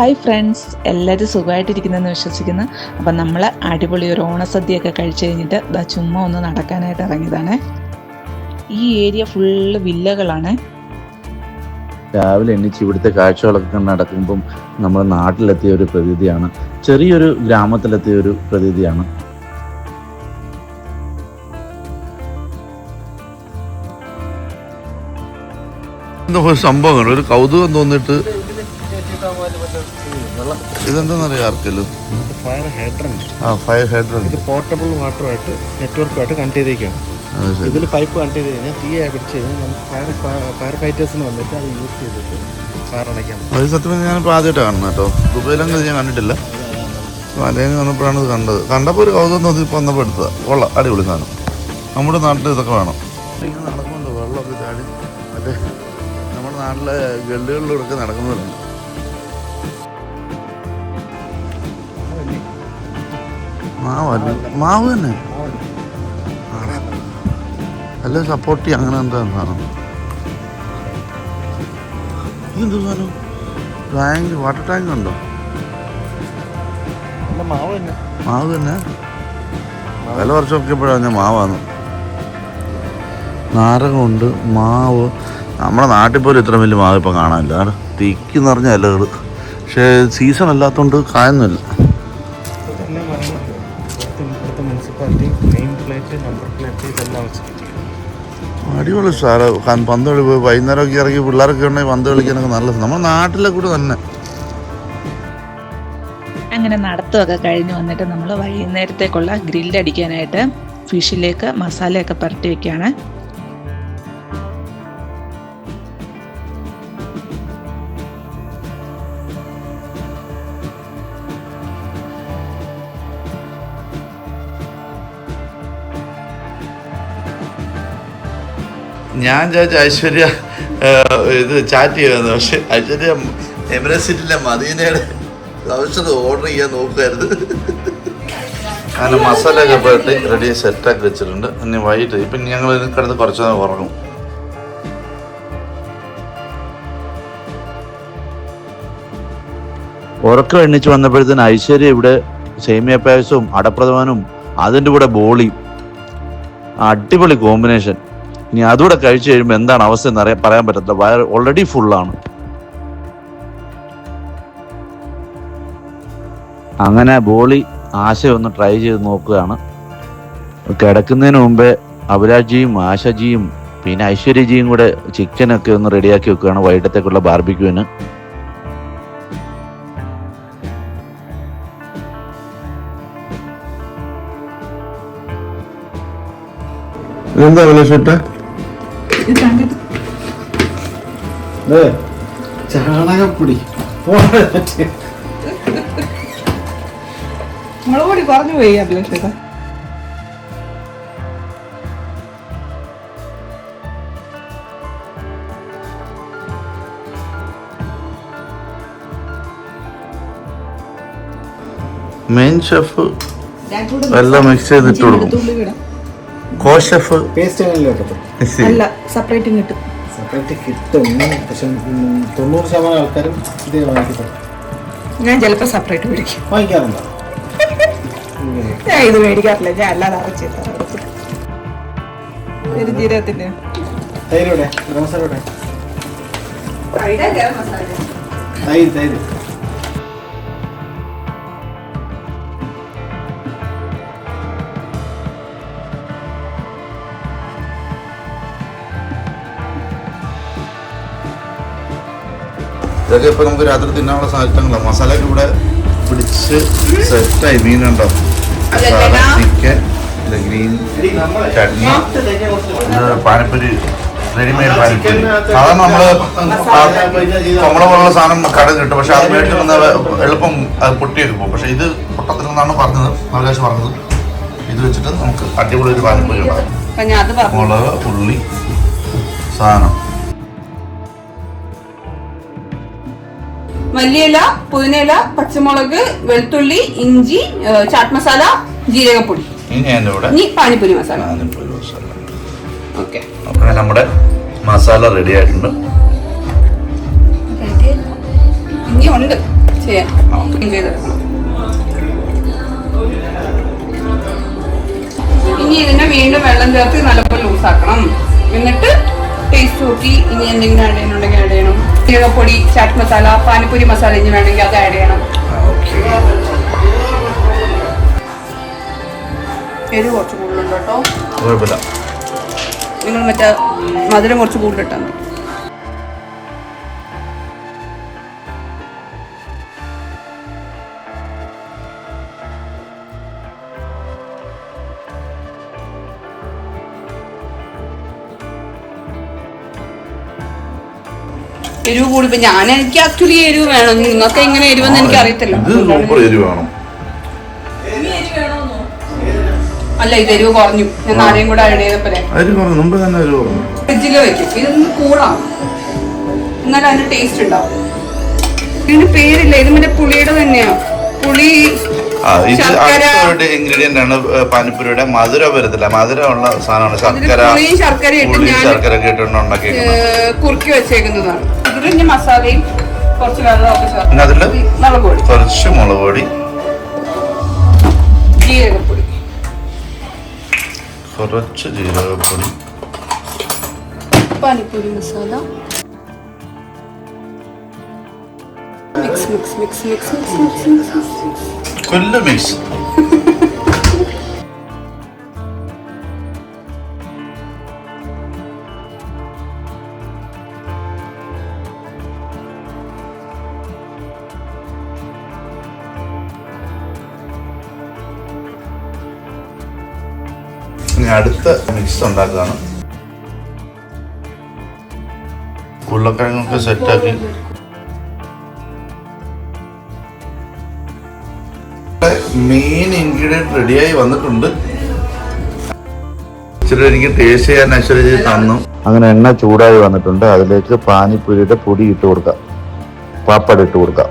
Hi friends, എല്ലാവരും സുഖമായിട്ടിരിക്കുന്നെന്ന് വിശ്വസിക്കുന്നു. അപ്പം നമ്മൾ അടിപൊളി ഒരു ഓണസദ്യയൊക്കെ കഴിച്ച് കഴിഞ്ഞിട്ട് ചുമ്മാ ഒന്ന് നടക്കാനായിട്ട് ഇറങ്ങിയതാണ്. ഈ ഏരിയ ഫുള്ള് വില്ലകളാണ്. രാവിലെ എണ്ണിച്ച് ഇവിടുത്തെ കാഴ്ചകളൊക്കെ നടക്കുമ്പം നമ്മുടെ നാട്ടിലെത്തിയ ഒരു പ്രതീതിയാണ്, ചെറിയൊരു ഗ്രാമത്തിലെത്തിയ ഒരു പ്രതീതിയാണ്. സംഭവം ഒരു കൗതുകം തോന്നിട്ട് ഇതെന്താണെന്നറിയാം ആർക്കല്ലോ. ഫയർ ഹൈഡ്രന്റ് ഇത് പോർട്ടബിൾ വാട്ടറുമായിട്ട് നെറ്റ്വർക്കുമായിട്ട് കണക്ട് ചെയ്തേക്കാണ്. ഇതിൽ പൈപ്പ് കണക്ട് ചെയ്ത് കഴിഞ്ഞാൽ തീ പിടിച്ച് കഴിഞ്ഞാൽ നമുക്ക് ഫയർ ഫൈറ്റേഴ്സിന് വന്നിട്ട് അത് യൂസ് ചെയ്തിട്ട് ഫയർ അണയ്ക്കാം. അത് സത്യം ഞാനിപ്പോൾ ആദ്യമായിട്ടാണ് കാണുന്നത് കേട്ടോ. ദുബൈയിലൊന്നും ഞാൻ കണ്ടിട്ടില്ല. മലയിൽ വന്നപ്പോഴാണ് ഇത് കണ്ടത്. കണ്ടപ്പോൾ ഒരു കൗതുകം തോന്നി ഇപ്പോൾ വന്നപ്പോൾ എടുത്തത്. കൊള്ളാം, അടിപൊളി സാധനം. നമ്മുടെ നാട്ടിൽ ഇതൊക്കെ വേണം. ഇങ്ങനെ നടക്കുന്നുണ്ട് വെള്ളമൊക്കെ ചാടി. മറ്റേ നമ്മുടെ നാട്ടിലെ ഗള്ളികളിലൂടെയൊക്കെ നടക്കുന്നവരുണ്ട്. മാവ് തന്നെ അല്ല, സപ്പോർട്ടി അങ്ങനെ എന്താ സാധനം. ഇതെന്ത് സാധനം? ടാങ്ക്, വാട്ടർ ടാങ്ക് ഉണ്ടോ? മാവ് തന്നെ. വില കുറച്ച് നോക്കിയപ്പോഴാണ് ഞാൻ മാവാന്ന്. നാരകമുണ്ട്, മാവ്. നമ്മുടെ നാട്ടിൽ പോലും ഇത്ര വലിയ മാവ് ഇപ്പം കാണാനില്ല. തിക്കെന്ന് പറഞ്ഞ ഇലകൾ. പക്ഷേ സീസൺ അല്ലാത്തതുകൊണ്ട് കായൊന്നുമില്ല. അടിപൊളി സ്ഥലം. പന്ത് കളി പോയി വൈകുന്നേരമൊക്കെ ഇറങ്ങി പിള്ളേരൊക്കെ ഉണ്ടെങ്കിൽ പന്ത് കളിക്കാനൊക്കെ നല്ല നമ്മുടെ നാട്ടിലെ കൂടെ തന്നെ. അങ്ങനെ നടത്തമൊക്കെ കഴിഞ്ഞ് വന്നിട്ട് നമ്മൾ വൈകുന്നേരത്തേക്കുള്ള ഗ്രില്ല് അടിക്കാനായിട്ട് ഫിഷിലേക്ക് മസാലയൊക്കെ പുരട്ടി വെക്കുകയാണ്. ഞാൻ ചോദിച്ച ഐശ്വര്യ ഇത് ചാറ്റ് ചെയ്യുന്നത്. പക്ഷെ ഐശ്വര്യ എമിറേറ്റ്സ് സിറ്റിയിലെ മദീനയുടെ ഔഷധം ഓർഡർ ചെയ്യാൻ നോക്കുമായിരുന്നു. അങ്ങനെ മസാലയൊക്കെ പോയിട്ട് റെഡി സെറ്റാക്കി വെച്ചിട്ടുണ്ട്. ഇനി വൈകിട്ട് ഇപ്പം ഞങ്ങൾ കിടന്ന് കുറച്ച് നേരം ഉറങ്ങും. ഉറക്കം എണ്ണിച്ച് വന്നപ്പോഴത്തേന് ഐശ്വര്യ ഇവിടെ സേമിയ പായസവും അടപ്രഥമനും അതിൻ്റെ കൂടെ ബോളിയും. അടിപൊളി കോമ്പിനേഷൻ. ഇനി അതുകൂടെ കഴിച്ചു കഴിയുമ്പോൾ എന്താണ് അവസ്ഥ എന്ന് പറയാൻ പറ്റത്തില്ല. വയർ ഓൾറെഡി ഫുള്ളാണ്. അങ്ങനെ ബോളി ആശ ഒന്ന് ട്രൈ ചെയ്ത് നോക്കുകയാണ്. കിടക്കുന്നതിന് മുമ്പേ അഭിലാഷിയും ആശജിയും പിന്നെ ഐശ്വര്യജിയും കൂടെ ചിക്കനൊക്കെ ഒന്ന് റെഡിയാക്കി വെക്കുകയാണ് വൈകിട്ടത്തേക്കുള്ള ബാർബിക്യൂവിന്. എന്താ അഭിലാഷേട്ടാ? ചാണകപ്പൊടി മുളകുപൊടി പറഞ്ഞു പോയി അഭിലാഷേട്ടാ. മെയിൻ ഷെഫ് എല്ലാം മിക്സ് ചെയ്തിട്ട് കൊടുക്കും. കോ ഷെഫ് പേസ്റ്റ് അല്ല, സെപ്പറേറ്റ് കിട്ടും. സെപ്പറേറ്റ് കിട്ടും. പക്ഷെ 90% ആൾക്കാരും ഇതേ വാങ്ങിക്കട്ടെ. ഞാൻ ചിലപ്പോൾ സെപ്പറേറ്റ് മേടിക്കും. വാങ്ങിക്കാറുണ്ടോ? ഞാൻ ഇത് മേടിക്കാറില്ല. ഞാൻ അല്ലാതെ അരച്ചിട്ട് ജീരകത്തിന്റെ തൈരോടെ മസാലയോടെ തൈര് ഇതൊക്കെ ഇപ്പൊ നമുക്ക് രാത്രി തിന്നാനുള്ള സാധനങ്ങളാണ്. മസാലയൊക്കെ ഇവിടെ പിടിച്ച് സെറ്റായി. മീനുണ്ടോ, chicken, green chutney, panipuri, readymade panipuri. സാധാരണ നമ്മള് കൊമ്മള പോലുള്ള സാധനം കട കിട്ടും. പക്ഷെ അത് മേടിച്ച് വന്ന എളുപ്പം അത് പൊട്ടിയൊക്കെ പോകും. പക്ഷെ ഇത് പൊട്ടത്തിലെന്നാണ് പറഞ്ഞത്, അവകാശം പറഞ്ഞത്. ഇത് വെച്ചിട്ട് നമുക്ക് അടിപൊളി ഒരു പാനിപ്പൂരി ഉണ്ടാകും. മുളക്, ഉള്ളി, സാധനം, മല്ലിയില, പുതിനയില, പച്ചമുളക്, വെളുത്തുള്ളി, ഇഞ്ചി, ചാറ്റ് മസാല, ജീരകപ്പൊടി, ഇനി പാനിപ്പൂരി മസാല. ഓക്കെ, അപ്പോൾ നമ്മുടെ മസാല റെഡി ആയിട്ടുണ്ട്. ഇനി ഉണ്ട് ചെയ്യാം. ചെയ്തെടുക്കണം. ഇനി ഇതിനെ വീണ്ടും വെള്ളം ചേർത്ത് നല്ലപോലെ ലൂസാക്കണം. എന്നിട്ട് ടേസ്റ്റ് നോക്കി ഇനി എന്തെങ്കിലും ആഡ് ചെയ്യണമെങ്കിൽ ആഡ് ചെയ്യണം. ജീരകപ്പൊടി, ചാറ്റ് മസാല, പാനിപ്പൂരി മസാല ഇനി വേണമെങ്കിൽ അത് ആഡ് ചെയ്യണം. എരിവ് കുറച്ച് കൂടുതലുണ്ട് കേട്ടോ. കുഴപ്പമില്ല, നിങ്ങൾ മറ്റേ മധുരം കുറച്ച് കൂടുതലിട്ടാൽ മതി. എരിവ് കൂടി ഇപ്പൊ എനിക്ക് ആക്ച്വലി എരിവ് വേണം. നിങ്ങൾക്ക് എങ്ങനെ എരിവെന്ന് എനിക്ക് അറിയത്തില്ല. അല്ല, ഇത് എരിവ് കുറഞ്ഞു. ഞാൻ ആരെയും കൂടെ ആഡ് ചെയ്തപ്പോലെ ഫ്രിഡ്ജിൽ വെക്കും. ഇതൊന്ന് കൂളാണ്, എന്നാലും അതിന് ടേസ്റ്റ് ഉണ്ടാവും. ഇതിന് പേരില്ല, ഇത് മറ്റേ പുളിയുടെ തന്നെയാ. പുളി ഇൻഗ്രീഡിയന്റ് ആണ് പാനിപ്പൂരിയുടെ. മധുരം വരത്തില്ല, മധുരമുള്ള സാധനമാണ്. ശർക്കര ഉണ്ടാക്കി കുറുക്കി വെച്ചേക്കുന്നതാണ്. ഇതിൽ മസാലയും കുറച്ച് വെള്ളമൊക്കെ ചേർത്ത് അതില് കുറച്ച് മുളക് പൊടി, ജീരകപ്പൊടി, കുറച്ച് ജീരകപ്പൊടി, panipuri masala, mix mix mix mix mix mix full mix. ഇനി അടുത്ത മിക്സ് ഉണ്ടാക്കുകയാണ്. ഉരുളക്കിഴങ്ങൊക്കെ സെറ്റാക്കി മെയിൻ ഇൻഗ്രീഡിയൻറ്റ് റെഡിയായി വന്നിട്ടുണ്ട്. ഇച്ചിരി എനിക്ക് ടേസ്റ്റ് ചെയ്യാൻ അശ്വതി തന്നു. അങ്ങനെ എണ്ണ ചൂടായി വന്നിട്ടുണ്ട്. അതിലേക്ക് പാനിപ്പൂരിയുടെ പൊടി ഇട്ട് കൊടുക്കാം, പപ്പടം ഇട്ട് കൊടുക്കാം.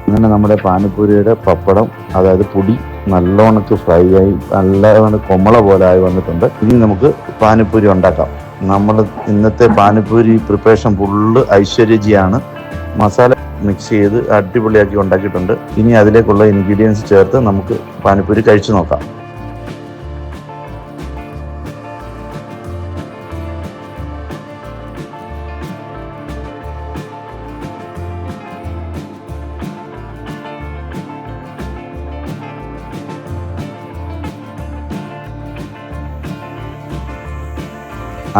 അങ്ങനെ നമ്മുടെ പാനിപ്പൂരിയുടെ പപ്പടം, അതായത് പൊടി നല്ലോണക്ക് ഫ്രൈ ആയി നല്ലോണം കൊമ്മള പോലെ ആയി വന്നിട്ടുണ്ട്. ഇനി നമുക്ക് പാനിപ്പൂരി ഉണ്ടാക്കാം. നമ്മൾ ഇന്നത്തെ പാനിപ്പൂരി പ്രിപ്പറേഷൻ ഫുള്ള് ഐശ്വര്യജിയാണ്. മസാല മിക്സ് ചെയ്ത് അടിപൊളിയാക്കി ഉണ്ടാക്കിയിട്ടുണ്ട്. ഇനി അതിലേക്കുള്ള ഇൻഗ്രീഡിയൻസ് ചേർത്ത് നമുക്ക് പാനിപ്പൂരി കഴിച്ചു നോക്കാം.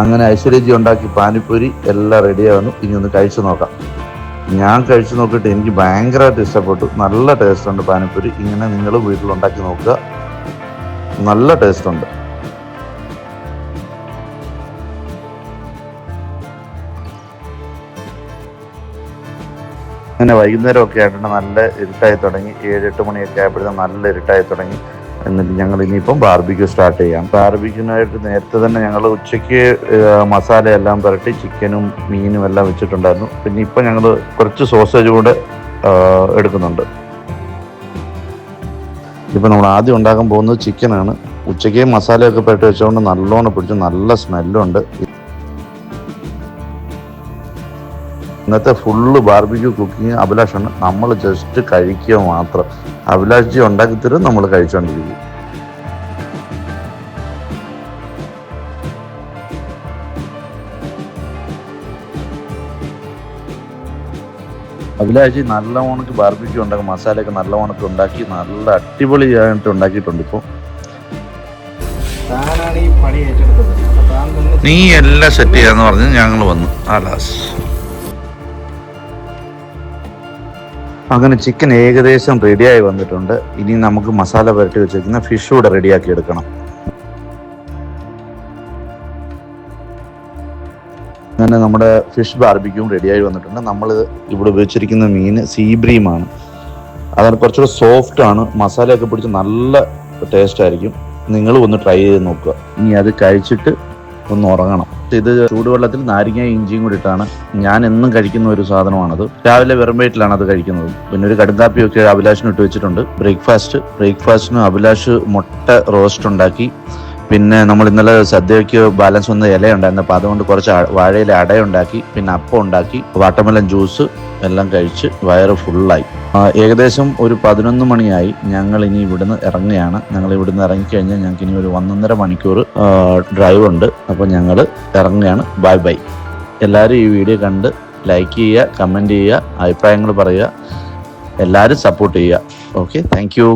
അങ്ങനെ ഐശ്വര്യജി ഉണ്ടാക്കി പാനിപ്പൂരി എല്ലാം റെഡിയാവുന്നു. ഇനി ഒന്ന് കഴിച്ചു നോക്കാം. ഞാൻ കഴിച്ചു നോക്കിയിട്ട് എനിക്ക് ഭയങ്കരമായിട്ട് ഇഷ്ടപ്പെട്ടു. നല്ല ടേസ്റ്റ് ഉണ്ട് പാനിപ്പൂരി. ഇങ്ങനെ നിങ്ങൾ വീട്ടിലുണ്ടാക്കി നോക്കുക, നല്ല ടേസ്റ്റ് ഉണ്ട്. അങ്ങനെ വൈകുന്നേരമൊക്കെ ആയിട്ടുണ്ട്. നല്ല ഇരുട്ടായി തുടങ്ങി. 7-8 മണിയൊക്കെ ആയപ്പോഴത്തേക്കും നല്ല ഇരുട്ടായി തുടങ്ങി. എന്നിട്ട് ഞങ്ങൾ ഇനിയിപ്പം ബാർബിക്യൂ സ്റ്റാർട്ട് ചെയ്യാം. ബാർബിക്യൂനായിട്ട് നേരത്തെ തന്നെ ഞങ്ങൾ ഉച്ചയ്ക്ക് മസാലയെല്ലാം പുരട്ടി ചിക്കനും മീനും എല്ലാം വെച്ചിട്ടുണ്ടായിരുന്നു. പിന്നെ ഇപ്പം ഞങ്ങൾ കുറച്ച് സോസേജ് കൂടെ എടുക്കുന്നുണ്ട്. ഇപ്പം നമ്മൾ ആദ്യം ഉണ്ടാക്കാൻ പോകുന്നത് ചിക്കനാണ്. ഉച്ചയ്ക്ക് മസാലയൊക്കെ പുരട്ടി വെച്ചുകൊണ്ട് നല്ലോണം പിടിച്ച് നല്ല സ്മെല്ലുണ്ട്. ഇന്നത്തെ ഫുള്ള് ബാർബിക്യൂ കുക്കിങ് അഭിലാഷാണ്. നമ്മൾ ജസ്റ്റ് കഴിക്കുക മാത്രം. അഭിലാഷ് ജി ഉണ്ടാക്കി തരും, നമ്മൾ കഴിച്ചുകൊണ്ടിരിക്കും. അഭിലാഷ് ജി നല്ല ഓണക്ക് ബാർബിക്യൂ ഉണ്ടാക്കി, മസാലയൊക്കെ നല്ല ഓണക്ക് ഉണ്ടാക്കി നല്ല അടിപൊളിയായിട്ട് ഉണ്ടാക്കിയിട്ടുണ്ട്. ഇപ്പോൾ നീ എല്ലാം സെറ്റ് ചെയ്യാന്ന് പറഞ്ഞ് ഞങ്ങൾ വന്നു. അങ്ങനെ ചിക്കൻ ഏകദേശം റെഡിയായി വന്നിട്ടുണ്ട്. ഇനി നമുക്ക് മസാല പുരട്ടി വെച്ചിരിക്കുന്ന ഫിഷ് കൂടെ റെഡിയാക്കി എടുക്കണം. അങ്ങനെ നമ്മുടെ ഫിഷ് ബാർബിക്യൂം റെഡിയായി വന്നിട്ടുണ്ട്. നമ്മൾ ഇവിടെ ഉപയോഗിച്ചിരിക്കുന്ന മീൻ സീബ്രീമാണ്. അതാണ് കുറച്ചുകൂടെ സോഫ്റ്റ് ആണ്. മസാലയൊക്കെ പിടിച്ച് നല്ല ടേസ്റ്റ് ആയിരിക്കും. നിങ്ങളും ഒന്ന് ട്രൈ ചെയ്ത് നോക്കുക. ഇനി അത് കഴിച്ചിട്ട് ഒന്ന് ഉറങ്ങണം. ഇത് ചൂടുവെള്ളത്തിൽ നാരങ്ങ ഇഞ്ചിയും കൂടി ഇട്ടാണ് ഞാൻ എന്നും കഴിക്കുന്ന ഒരു സാധനമാണത്. രാവിലെ വെറും വയറ്റിലാണ് അത് കഴിക്കുന്നത്. പിന്നെ ഒരു കടുങ്കാപ്പിയൊക്കെ അഭിലാഷിന് ഇട്ട് വെച്ചിട്ടുണ്ട്. ബ്രേക്ക്ഫാസ്റ്റിന് അഭിലാഷ് മുട്ട റോസ്റ്റ് ഉണ്ടാക്കി പിന്നെ നമ്മൾ ഇന്നലെ സദ്യയ്ക്ക് ബാലൻസ് വന്ന ഇല ഉണ്ടായിരുന്നു, അപ്പോൾ അതുകൊണ്ട് കുറച്ച് വാഴയില അടയുണ്ടാക്കി, പിന്നെ അപ്പം ഉണ്ടാക്കി, വാട്ടർമെലൻ ജ്യൂസ് എല്ലാം കഴിച്ച് വയറ് ഫുള്ളായി. ഏകദേശം ഒരു 11 മണിയായി. ഞങ്ങൾ ഇനി ഇവിടുന്ന് ഇറങ്ങുകയാണ്. ഞങ്ങൾ ഇവിടുന്ന് ഇറങ്ങിക്കഴിഞ്ഞാൽ ഞങ്ങൾക്ക് ഇനി ഒരു 1.5 മണിക്കൂർ ഡ്രൈവ് ഉണ്ട്. അപ്പോൾ ഞങ്ങൾ ഇറങ്ങുകയാണ്. Bye bye. എല്ലാവരും ഈ വീഡിയോ കണ്ട് ലൈക്ക് ചെയ്യുക, കമൻറ്റ് ചെയ്യുക, അഭിപ്രായങ്ങൾ പറയുക, എല്ലാവരും സപ്പോർട്ട് ചെയ്യുക. Okay, thank you.